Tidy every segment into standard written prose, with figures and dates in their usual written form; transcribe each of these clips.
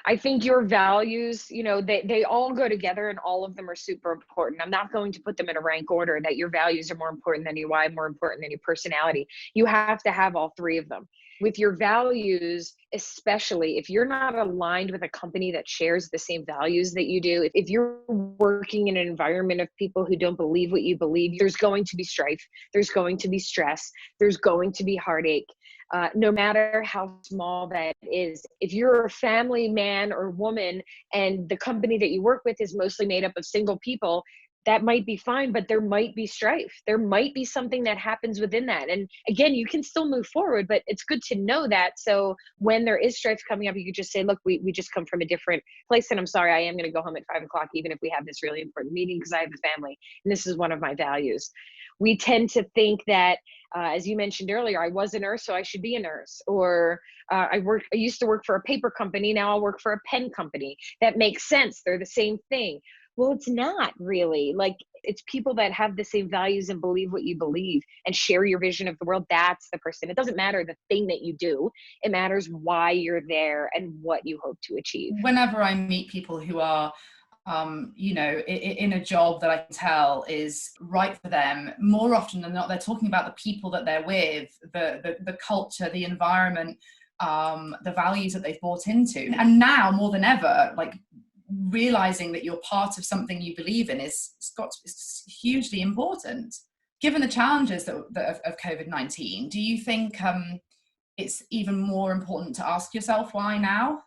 I think your values, they all go together and all of them are super important. I'm not going to put them in a rank order that your values are more important than your why, more important than your personality. You have to have all three of them. With your values, especially if you're not aligned with a company that shares the same values that you do, if you're working in an environment of people who don't believe what you believe, there's going to be strife, there's going to be stress, there's going to be heartache. No matter how small that is. If you're a family man or woman and the company that you work with is mostly made up of single people, that might be fine, but there might be strife. There might be something that happens within that. And again, you can still move forward, but it's good to know that. So when there is strife coming up, you could just say, look, we just come from a different place. And I'm sorry, I am going to go home at 5 o'clock, even if we have this really important meeting, because I have a family. And this is one of my values. We tend to think that, as you mentioned earlier, I was a nurse, so I should be a nurse. Or I used to work for a paper company, now I'll work for a pen company. That makes sense. They're the same thing. Well, it's not really. Like, it's people that have the same values and believe what you believe and share your vision of the world. That's the person. It doesn't matter the thing that you do. It matters why you're there and what you hope to achieve. Whenever I meet people who are in a job that I can tell is right for them, more often than not, they're talking about the people that they're with, the culture, the environment, the values that they've bought into. And now more than ever, like, realizing that you're part of something you believe in is hugely important. Given the challenges of COVID-19, do you think it's even more important to ask yourself why now?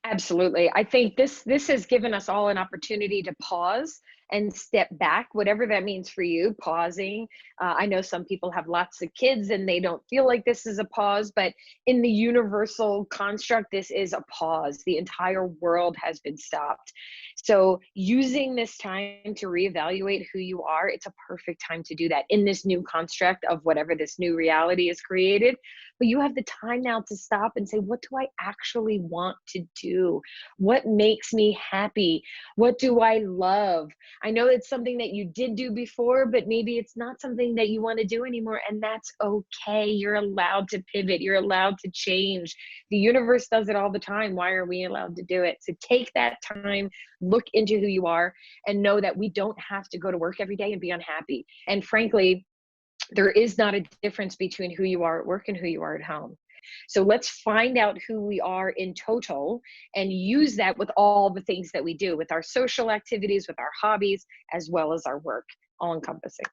Absolutely. I think this has given us all an opportunity to pause and step back, whatever that means for you, pausing. I know some people have lots of kids and they don't feel like this is a pause, but in the universal construct, this is a pause. The entire world has been stopped. So using this time to reevaluate who you are, it's a perfect time to do that in this new construct of whatever this new reality is created. But you have the time now to stop and say, what do I actually want to do? What makes me happy? What do I love? I know it's something that you did do before, but maybe it's not something that you want to do anymore. And that's okay. You're allowed to pivot. You're allowed to change. The universe does it all the time. Why are we allowed to do it? So take that time, look into who you are, and know that we don't have to go to work every day and be unhappy. And frankly, there is not a difference between who you are at work and who you are at home. So let's find out who we are in total and use that with all the things that we do, with our social activities, with our hobbies, as well as our work, all encompassing.